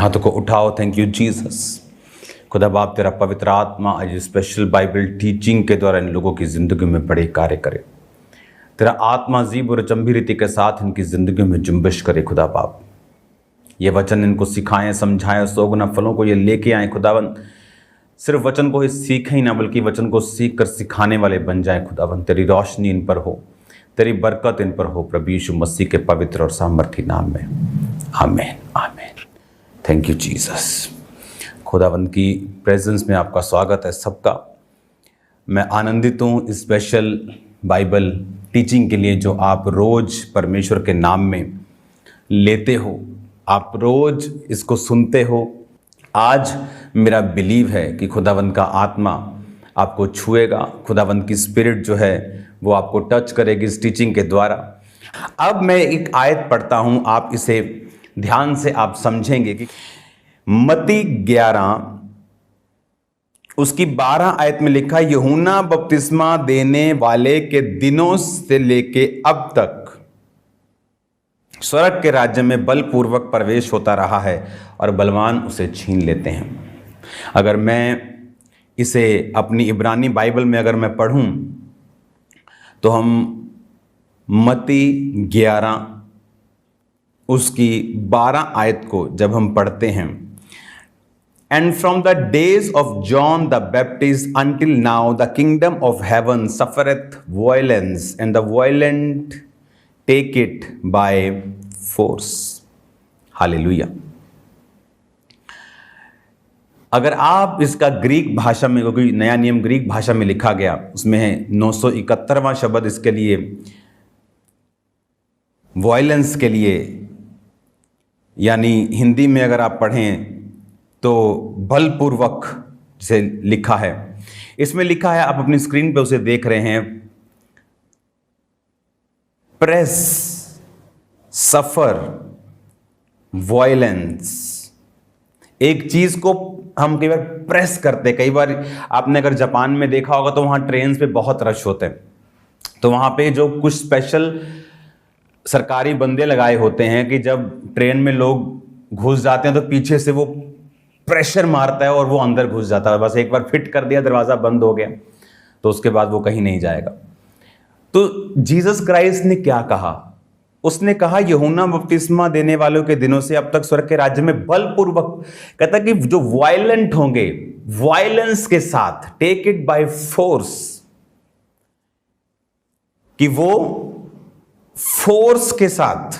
हाथों को उठाओ। Thank you Jesus. खुदा बाप तेरा पवित्र आत्मा आज स्पेशल बाइबल टीचिंग के द्वारा इन लोगों की ज़िंदगी में बड़े कार्य करे। तेरा आत्मा अजीब और अचंभी रीति के साथ इनकी ज़िंदगी में जुम्बिश करे। खुदा बाप ये वचन इनको सिखाएं, समझाएं, 100 गुना फलों को ये लेके आएँ। खुदावन सिर्फ वचन को ही सीखें ही ना, बल्कि वचन को सीख कर सिखाने वाले बन जाएं। खुदावन तेरी रोशनी इन पर हो, तेरी बरकत इन पर हो, प्रभु यीशु मसीह के पवित्र और सामर्थी नाम में, आमीन आमीन। Thank you Jesus. खुदावन की प्रेजेंस में आपका स्वागत है सबका। मैं आनंदित हूँ इस स्पेशल बाइबल टीचिंग के लिए जो आप रोज़ परमेश्वर के नाम में लेते हो, आप रोज़ इसको सुनते हो। आज मेरा बिलीव है कि खुदावन का आत्मा आपको छुएगा, खुदावन की स्पिरिट जो है वो आपको टच करेगी इस टीचिंग के द्वारा। अब मैं एक आयत पढ़ता हूँ, आप इसे ध्यान से आप समझेंगे कि मत्ती 11 उसकी 12 आयत में लिखा, यूहन्ना बपतिस्मा देने वाले के दिनों से लेके अब तक स्वर्ग के राज्य में बलपूर्वक प्रवेश होता रहा है और बलवान उसे छीन लेते हैं। अगर मैं इसे अपनी इब्रानी बाइबल में अगर मैं पढ़ूं तो हम मत्ती 11 उसकी 12 आयत को जब हम पढ़ते हैं, and from the days of John the Baptist until now the kingdom of heaven suffereth violence and the violent take it by force. Hallelujah. अगर आप इसका ग्रीक भाषा में, क्योंकि नया नियम ग्रीक भाषा में लिखा गया, उसमें है 971वां शब्द इसके लिए, वायलेंस के लिए, यानी हिंदी में अगर आप पढ़ें तो बलपूर्वक से लिखा है। इसमें लिखा है, आप अपनी स्क्रीन पे उसे देख रहे हैं, प्रेस, सफर, वायलेंस। एक चीज को हम कई बार प्रेस करते, कई बार आपने अगर जापान में देखा होगा तो वहां ट्रेन पे बहुत रश होते हैं, तो वहां पे जो कुछ स्पेशल सरकारी बंदे लगाए होते हैं कि जब ट्रेन में लोग घुस जाते हैं तो पीछे से वो प्रेशर मारता है और वो अंदर घुस जाता है। बस एक बार फिट कर दिया, दरवाजा बंद हो गया, तो उसके बाद वो कहीं नहीं जाएगा। तो जीसस क्राइस्ट ने क्या कहा? उसने कहा यूहन्ना बपतिस्मा देने वालों के दिनों से अब तक स्वर्ग के राज्य में बलपूर्वक, कहता कि जो वायलेंट होंगे, वायलेंस के साथ, टेक इट बाय फोर्स, कि वो फोर्स के साथ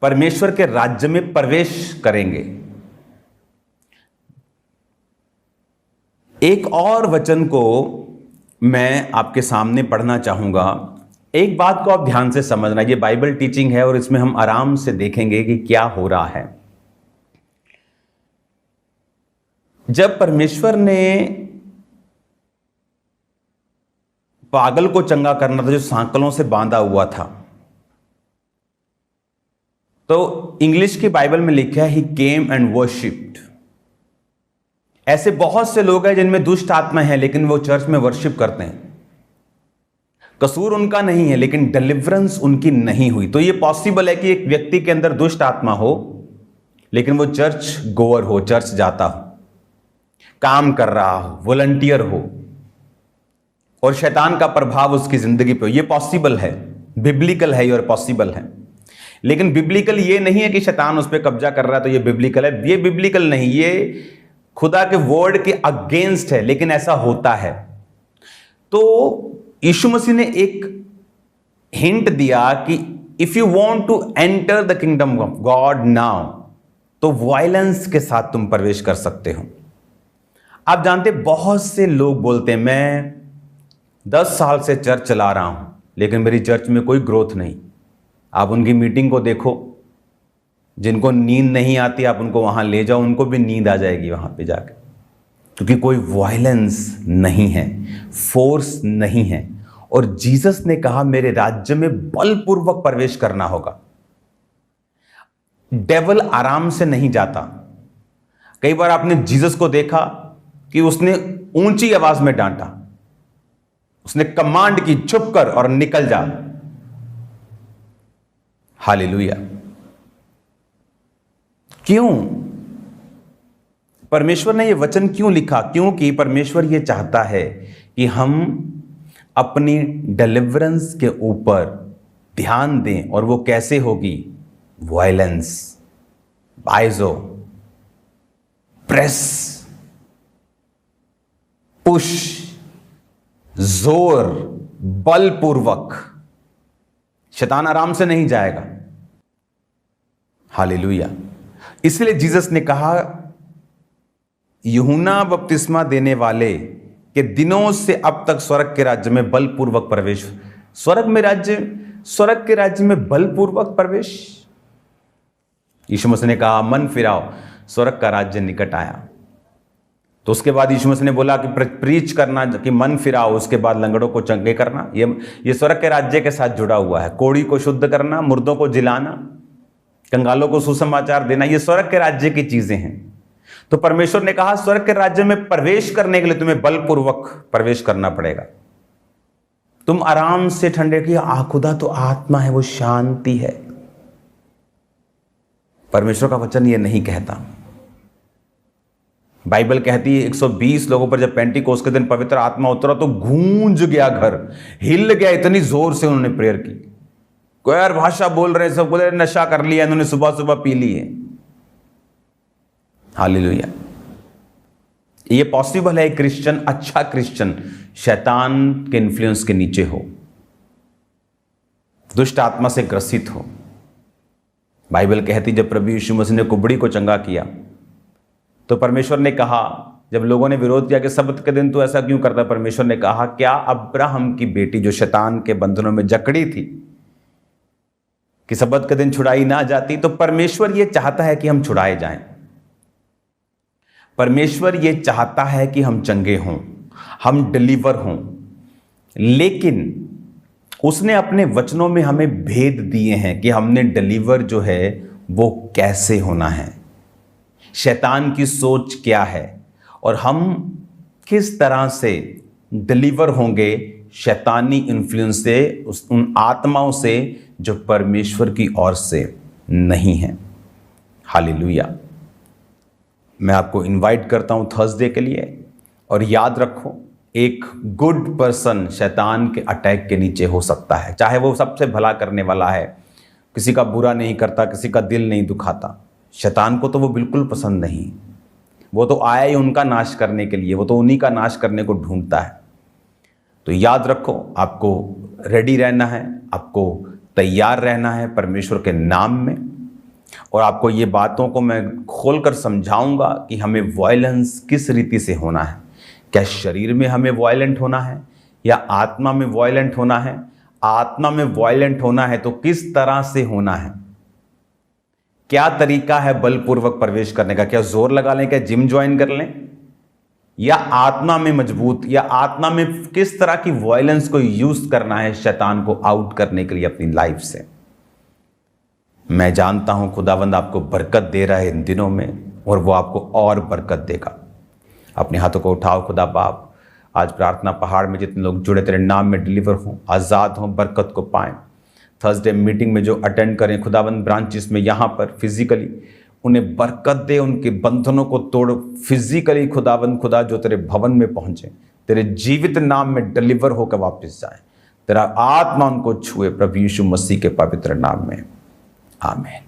परमेश्वर के राज्य में प्रवेश करेंगे। एक और वचन को मैं आपके सामने पढ़ना चाहूंगा। एक बात को आप ध्यान से समझना, ये बाइबल टीचिंग है और इसमें हम आराम से देखेंगे कि क्या हो रहा है। जब परमेश्वर ने पागल को चंगा करना था जो सांकलों से बांधा हुआ था, तो इंग्लिश की बाइबल में लिखा है, ही केम एंड वर्शिप्ड। ऐसे बहुत से लोग हैं जिनमें दुष्ट आत्मा है लेकिन वो चर्च में वर्शिप करते हैं। कसूर उनका नहीं है लेकिन डिलीवरेंस उनकी नहीं हुई। तो ये पॉसिबल है कि एक व्यक्ति के अंदर दुष्ट आत्मा हो लेकिन वो चर्च गोअर हो, चर्च जाता हो, काम कर रहा हो, वॉलंटियर हो और शैतान का प्रभाव उसकी जिंदगी पे हो। ये पॉसिबल है, बिब्लिकल है और पॉसिबल है। लेकिन बिब्लिकल ये नहीं है कि शैतान उस पर कब्जा कर रहा है तो ये बिब्लिकल है। ये बिब्लिकल नहीं, ये खुदा के वर्ड के अगेंस्ट है, लेकिन ऐसा होता है। तो यीशु मसीह ने एक हिंट दिया कि if you want to enter the kingdom of God now, तो वायलेंस के साथ तुम प्रवेश कर सकते हो। आप जानते, बहुत से लोग बोलते हैं मैं 10 साल से चर्च चला रहा हूं लेकिन मेरी चर्च में कोई ग्रोथ नहीं। आप उनकी मीटिंग को देखो, जिनको नींद नहीं आती आप उनको वहां ले जाओ, उनको भी नींद आ जाएगी वहां पे जाके, क्योंकि कोई वायलेंस नहीं है, फोर्स नहीं है। और जीसस ने कहा मेरे राज्य में बलपूर्वक प्रवेश करना होगा। डेविल आराम से नहीं जाता। कई बार आपने जीसस को देखा कि उसने ऊंची आवाज में डांटा, उसने कमांड की चुप कर और निकल जा। हालेलुया। क्यों परमेश्वर ने ये वचन क्यों लिखा? क्योंकि परमेश्वर ये चाहता है कि हम अपनी डिलीवरेंस के ऊपर ध्यान दें। और वो कैसे होगी? वायलेंस, बाइजो, प्रेस, पुश, जोर, बलपूर्वक। शैतान आराम से नहीं जाएगा। हालेलुया। इसलिए जीसस ने कहा, यूहन्ना बपतिस्मा देने वाले के दिनों से अब तक स्वर्ग के राज्य में बलपूर्वक प्रवेश। स्वर्ग के राज्य में बलपूर्वक प्रवेश। यीशु मसीह ने कहा, मन फिराओ, स्वर्ग का राज्य निकट आया। तो उसके बाद यीशु मसीह ने बोला कि प्रीच करना कि मन फिराओ, उसके बाद लंगड़ों को चंगे करना। ये स्वर्ग के राज्य के साथ जुड़ा हुआ है। कोढ़ी को शुद्ध करना, मुर्दों को जिलाना, कंगालों को सुसमाचार देना, ये स्वर्ग के राज्य की चीजें हैं। तो परमेश्वर ने कहा, स्वर्ग के राज्य में प्रवेश करने के लिए तुम्हें बलपूर्वक प्रवेश करना पड़ेगा। तुम आराम से ठंडे की खुदा तो आत्मा है, वो शांति है। परमेश्वर का वचन ये नहीं कहता। बाइबल कहती है 120 लोगों पर जब पेंटिकोस्त के दिन पवित्र आत्मा उतरा तो गूंज गया घर, हिल गया, इतनी जोर से उन्होंने प्रेयर की। कोई यार भाषा बोल रहे हैं, सब बोले नशा कर लिया इन्होंने, सुबह सुबह पी लिए। हालेलुया। ये पॉसिबल है एक क्रिश्चियन, अच्छा क्रिश्चियन शैतान के इन्फ्लुएंस के नीचे हो, दुष्ट आत्मा से ग्रसित हो। बाइबल कहती जब प्रभु यीशु मसीह ने कुबड़ी को चंगा किया तो परमेश्वर ने कहा, जब लोगों ने विरोध किया कि सब्त के दिन तू ऐसा क्यों करता, परमेश्वर ने कहा, क्या अब्राहम की बेटी जो शैतान के बंधनों में जकड़ी थी कि सब्त के दिन छुड़ाई ना जाती? तो परमेश्वर ये चाहता है कि हम छुड़ाए जाएं। परमेश्वर ये चाहता है कि हम चंगे हों, हम डिलीवर हों। लेकिन उसने अपने वचनों में हमें भेद दिए हैं कि हमने डिलीवर जो है वो कैसे होना है, शैतान की सोच क्या है, और हम किस तरह से डिलीवर होंगे शैतानी इन्फ्लुएंस से, उन आत्माओं से जो परमेश्वर की ओर से नहीं है। हालेलुया। मैं आपको इनवाइट करता हूं थर्सडे के लिए। और याद रखो, एक गुड पर्सन शैतान के अटैक के नीचे हो सकता है, चाहे वो सबसे भला करने वाला है, किसी का बुरा नहीं करता, किसी का दिल नहीं दुखाता। शैतान को तो वो बिल्कुल पसंद नहीं। वो तो आया ही उनका नाश करने के लिए, वो तो उन्हीं का नाश करने को ढूंढता है। तो याद रखो, आपको रेडी रहना है, आपको तैयार रहना है परमेश्वर के नाम में। और आपको ये बातों को मैं खोलकर समझाऊंगा कि हमें वायलेंस किस रीति से होना है। क्या शरीर में हमें वायलेंट होना है या आत्मा में वायलेंट होना है? आत्मा में वायलेंट होना है तो किस तरह से होना है? क्या तरीका है बलपूर्वक प्रवेश करने का? क्या जोर लगा लें, क्या जिम ज्वाइन कर लें, या आत्मा में मजबूत, या आत्मा में किस तरह की वायलेंस को यूज करना है शैतान को आउट करने के लिए अपनी लाइफ से? मैं जानता हूं खुदावंद आपको बरकत दे रहा है इन दिनों में, और वो आपको और बरकत देगा। अपने हाथों को उठाओ। खुदा बाप, आज प्रार्थना पहाड़ में जितने लोग जुड़े तेरे नाम में डिलीवर हों, आज़ाद हों, बरकत को पाएं। थर्सडे मीटिंग में जो अटेंड करें खुदावंद ब्रांचेस में, यहाँ पर फिजिकली उन्हें बरकत दे, उनके बंधनों को तोड़। फिजिकली खुदावंद खुदा जो तेरे भवन में पहुँचे, तेरे जीवित नाम में डिलीवर होकर वापस जाए। तेरा आत्मा उनको छुए प्रभु यीशु मसीह के पवित्र नाम में, आमीन।